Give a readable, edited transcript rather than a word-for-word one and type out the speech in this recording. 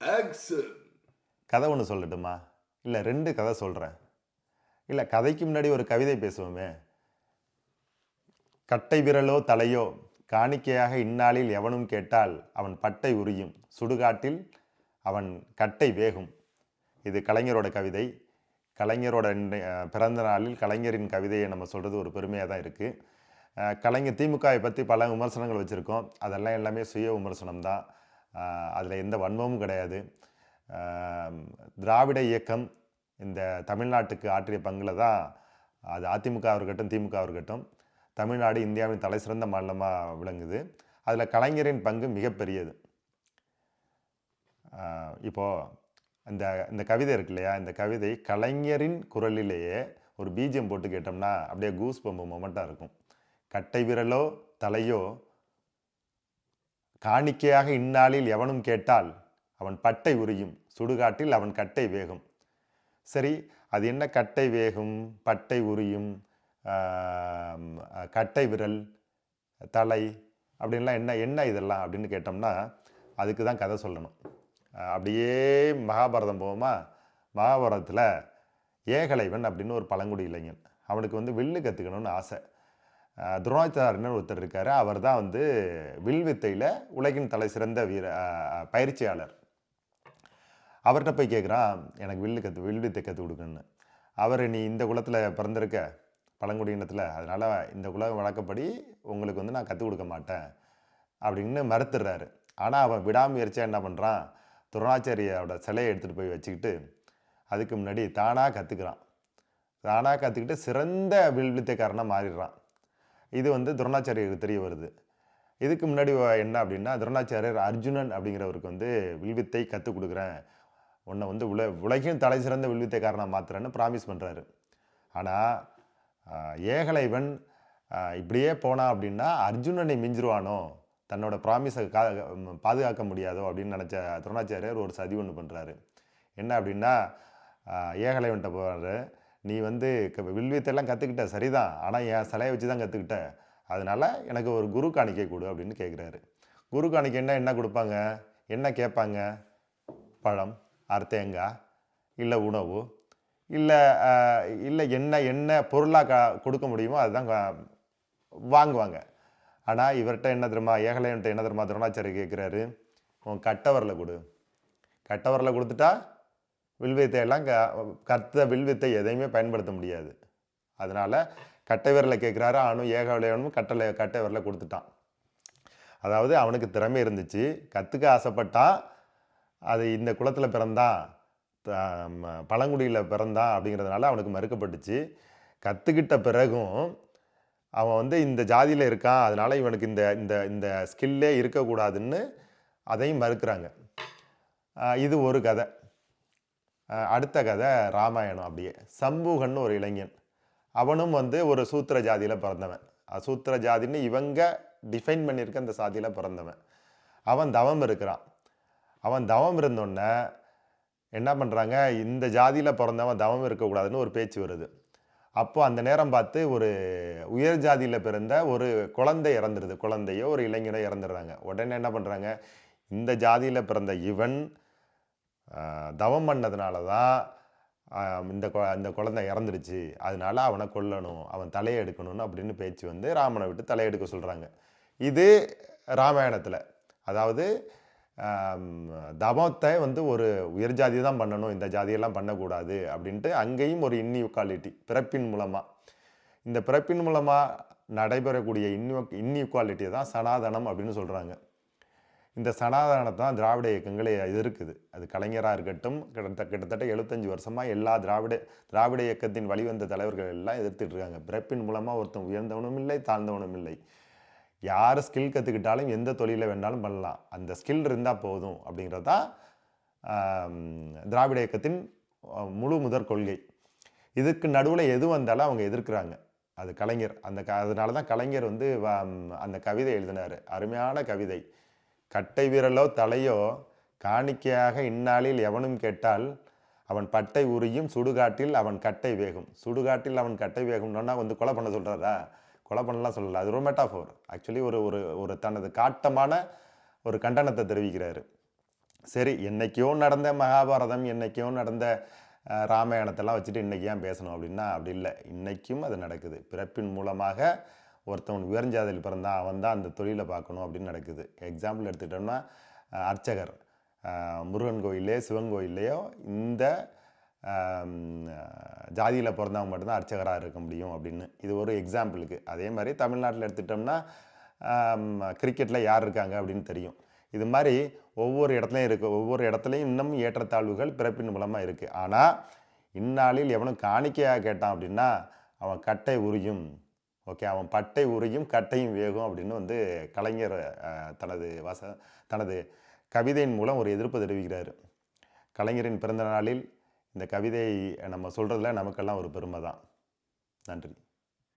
Action. கதை ஒன்று சொல்லட்டுமா? இல்லை 2 கதை சொல்கிறேன். இல்லை கதைக்கு முன்னாடி ஒரு கவிதை பேசுவோமே. கட்டை விரலோ தலையோ காணிக்கையாக இந்நாளில் எவனும் கேட்டால் அவன் பட்டை உரியும் சுடுகாட்டில் அவன் கட்டை வேகும். இது கலைஞரோட கவிதை. கலைஞரோட பிறந்த நாளில் கலைஞரின் கவிதையை நம்ம சொல்கிறது ஒரு பெருமையாக தான் இருக்குது. கலைஞர் திமுகவை பற்றி பல விமர்சனங்கள் வச்சுருக்கோம். அதெல்லாம் எல்லாமே சுய விமர்சனம் தான். அதில் எந்த வன்மமும் கிடையாது. திராவிட இயக்கம் இந்த தமிழ்நாட்டுக்கு ஆற்றிய பங்கில் தான், அது அதிமுக இருக்கட்டும் திமுக இருக்கட்டும், தமிழ்நாடு இந்தியாவின் தலை சிறந்த மாநிலமாக விளங்குது. அதில் கலைஞரின் பங்கு மிகப்பெரியது. இப்போது இந்த இந்த கவிதை இருக்கு இல்லையா, இந்த கவிதை கலைஞரின் குரலிலேயே ஒரு பீஜியம் போட்டு கேட்டோம்னா அப்படியே கூஸ் பம்பு மொமெண்ட்டாக இருக்கும். கட்டை விரலோ தலையோ காணிக்கையாக இந்நாளில் எவனும் கேட்டால் அவன் பட்டை உரியும் சுடுகாட்டில் அவன் கட்டை வேகும். சரி, அது என்ன கட்டை வேகும், பட்டை உரியும், கட்டை விரல், தலை அப்படின்லாம் என்ன என்ன இதெல்லாம் அப்படின்னு கேட்டோம்னா அதுக்கு தான் கதை சொல்லணும். அப்படியே மகாபாரதம் போவோமா? மகாபாரதத்தில் ஏகலைவன் அப்படின்னு ஒரு பழங்குடி இளைஞன், அவனுக்கு வந்து வில்லு கற்றுக்கணும்னு ஆசை. துரோணாச்சாரியர்னு ஒருத்தர் இருக்கார். அவர் தான் வந்து வில்வித்தையில் உலகின் தலை சிறந்த பயிற்சியாளர். அவர்கிட்ட போய் கேட்குறான், எனக்கு வில்வித்தை கற்றுக் கொடுக்கணுன்னு. அவர், நீ இந்த குலத்தில் பிறந்திருக்க, பழங்குடியினத்தில், அதனால் இந்த குல வழக்கப்படி உங்களுக்கு வந்து நான் கற்றுக் கொடுக்க மாட்டேன் அப்படின்னு மறுத்துடுறாரு. ஆனால் அவன் விடாமுயற்சியாக என்ன பண்ணுறான், துரோணாச்சாரியோட சிலையை எடுத்துகிட்டு போய் வச்சுக்கிட்டு அதுக்கு முன்னாடி தானாக கற்றுக்கிறான். தானாக கற்றுக்கிட்டு சிறந்த வில்வித்தைக்காரனாக மாறிடுறான். இது வந்து துரோணாச்சாரியருக்கு தெரிய வருது. இதுக்கு முன்னாடி என்ன அப்படின்னா, துரோணாச்சாரியர் அர்ஜுனன் அப்படிங்கிறவருக்கு வந்து வில்வித்தை கற்றுக் கொடுக்குறேன், உன்னை வந்து உலகின் தலை சிறந்த வில்வித்தைக்காரனாக மாத்துறேன்னு ப்ராமிஸ் பண்ணுறாரு. ஆனால் ஏகலைவன் இப்படியே போனான் அப்படின்னா அர்ஜுனனை மிஞ்சிருவானோ, தன்னோட ப்ராமிஸை பாதுகாக்க முடியாதோ அப்படின்னு நினச்ச துரோணாச்சாரியர் ஒரு சதி ஒன்று பண்ணுறாரு. என்ன அப்படின்னா, ஏகலைவன்கிட்ட போகிறாரு, நீ வந்து வில்வித்தையெல்லாம் கற்றுக்கிட்ட சரிதான், ஆனால் என் சிலையை வச்சு தான் கற்றுக்கிட்ட, அதனால் எனக்கு ஒரு குரு காணிக்கை கொடு அப்படின்னு கேட்குறாரு. குரு காணிக்கைன்னா என்ன கொடுப்பாங்க, என்ன கேட்பாங்க? பழம், தேங்காய், இல்லை உணவு, இல்லை இல்லை என்ன என்ன பொருளாக கொடுக்க முடியுமோ அதுதான் வாங்குவாங்க. ஆனால் இவர்கிட்ட என்ன தெரியுமா, ஏகலைவன்கிட்ட என்ன தெரியுமா துரோணாச்சாரி கேட்குறாரு, உன் கட்டவரில் கொடு. கட்டவரில் கொடுத்துட்டா வில்வித்தையெல்லாம் கற்ற வில்வித்தை எதையுமே பயன்படுத்த முடியாது. அதனால் கட்டை விரலை கேட்குறாரு. அவனும் ஏகலைவனும் கட்டை விரலை கொடுத்துட்டான். அதாவது அவனுக்கு திறமை இருந்துச்சு, கற்றுக்க ஆசைப்பட்டான், அது இந்த குலத்தில் பிறந்தான், பழங்குடியில் பிறந்தான் அப்படிங்கிறதுனால அவனுக்கு மறுக்கப்பட்டுச்சு. கற்றுக்கிட்ட பிறகும் அவன் வந்து இந்த ஜாதியில் இருக்கான், அதனால் இவனுக்கு இந்த இந்த இந்த ஸ்கில்லே இருக்கக்கூடாதுன்னு அதையும் மறுக்கிறாங்க. இது ஒரு கதை. அடுத்த கதை ராமாயணம். அப்படியே சம்பூகன்னு ஒரு இளைஞன், அவனும் வந்து ஒரு சூத்திர ஜாதியில் பிறந்தவன். சூத்திர ஜாதின்னு இவங்க டிஃபைன் பண்ணியிருக்க அந்த சாதியில் பிறந்தவன். அவன் தவம் இருக்கிறான். அவன் தவம் இருந்தோடனே என்ன பண்ணுறாங்க, இந்த ஜாதியில் பிறந்தவன் தவம் இருக்கக்கூடாதுன்னு ஒரு பேச்சு வருது. அப்போது அந்த நேரம் பார்த்து ஒரு உயர் ஜாதியில் பிறந்த ஒரு குழந்தை இறந்துடுது. குழந்தையோ ஒரு இளைஞனோ இறந்துடுறாங்க. உடனே என்ன பண்ணுறாங்க, இந்த ஜாதியில் பிறந்த இவன் தவம் பண்ணதுனால தான் இந்த குழந்தை இறந்துடுச்சு, அதனால அவனை கொல்லணும், அவன் தலையை எடுக்கணும்னு அப்படின்னு பேச்சு வந்து ராமனை விட்டு தலையெடுக்க சொல்கிறாங்க. இது ராமாயணத்தில். அதாவது தவத்தை வந்து ஒரு உயர் ஜாதி தான் பண்ணணும், இந்த ஜாதியெல்லாம் பண்ணக்கூடாது அப்படின்ட்டு அங்கேயும் ஒரு இன்இக்வாலிட்டி பிறப்பின் மூலமாக, இந்த பிறப்பின் மூலமாக நடைபெறக்கூடிய இன்இக்வாலிட்டியை தான் சனாதனம் அப்படின்னு சொல்கிறாங்க. இந்த சனாதனத்தை தான் திராவிட இயக்கங்களே எதிர்க்குது. அது கலைஞராக இருக்கட்டும், கிட்டத்தட்ட 75 வருஷமாக எல்லா திராவிட இயக்கத்தின் வழிவந்த தலைவர்கள் எல்லாம் எதிர்த்துட்டு இருக்காங்க. பிறப்பின் மூலமாக ஒருத்தன் உயர்ந்தவனும் இல்லை, தாழ்ந்தவனும் இல்லை. யார் ஸ்கில் கற்றுக்கிட்டாலும் எந்த தொழிலை வேணாலும் பண்ணலாம், அந்த ஸ்கில் இருந்தால் போதும் அப்படிங்கிறது தான் திராவிட இயக்கத்தின் முழு முதற் கொள்கை. இதுக்கு நடுவில் எது வந்தாலும் அவங்க எதிர்க்கிறாங்க. அது கலைஞர். அதனால தான் கலைஞர் வந்து அந்த கவிதை எழுதினார். அருமையான கவிதை. கட்டை விரலோ தலையோ காணிக்கையாக இந்நாளில் எவனும் கேட்டால் அவன் பட்டை உரியும் சுடுகாட்டில் அவன் கட்டை வேகும். சுடுகாட்டில் அவன் கட்டை வேகும்னா வந்து கொலை பண்ண சொல்கிறாரா? கொலை பண்ணலாம் சொல்லலை, அது ஒரு மெட்டாஃபோர். ஆக்சுவலி ஒரு ஒரு ஒரு தனது காட்டமான ஒரு கண்டனத்தை தெரிவிக்கிறாரு. சரி, என்னைக்கோ நடந்த மகாபாரதம், என்னைக்கோ நடந்த ராமாயணத்தெல்லாம் வச்சுட்டு இன்றைக்கி ஏன் பேசணும் அப்படின்னா, அப்படி இல்லை. இன்றைக்கும் அது நடக்குது. பிறப்பின் மூலமாக ஒருத்தவன் உயர்ஞ்சாதியில் பிறந்தான், அவன் தான் அந்த தொழிலை பார்க்கணும் அப்படின்னு நடக்குது. எக்ஸாம்பிள் எடுத்துக்கிட்டோம்னா அர்ச்சகர் முருகன் கோயிலே சிவன் கோயில்லையோ இந்த ஜாதியில் பிறந்தவங்க மட்டும்தான் அர்ச்சகராக இருக்க முடியும் அப்படின்னு. இது ஒரு எக்ஸாம்பிளுக்கு. அதே மாதிரி தமிழ்நாட்டில் எடுத்துக்கிட்டோம்னா கிரிக்கெட்டில் யார் இருக்காங்க அப்படின்னு தெரியும். இது மாதிரி ஒவ்வொரு இடத்துலையும் இருக்குது. ஒவ்வொரு இடத்துலையும் இன்னும் ஏற்றத்தாழ்வுகள் பிறப்பின் மூலமாக இருக்குது. ஆனால் இந்நாளில் எவனும் காணிக்கையாக கேட்டான் அப்படின்னா அவன் கட்டை உரியும். ஓகே, அவன் பட்டை உரியும் கட்டையும் வேகும் அப்படின்னு வந்து கலைஞர் தனது கவிதையின் மூலம் ஒரு எதிர்ப்பு தெரிவிக்கிறார். கலைஞரின் பிறந்த நாளில் இந்த கவிதை நம்ம சொல்கிறதுல நமக்கெல்லாம் ஒரு பெருமை தான். நன்றி.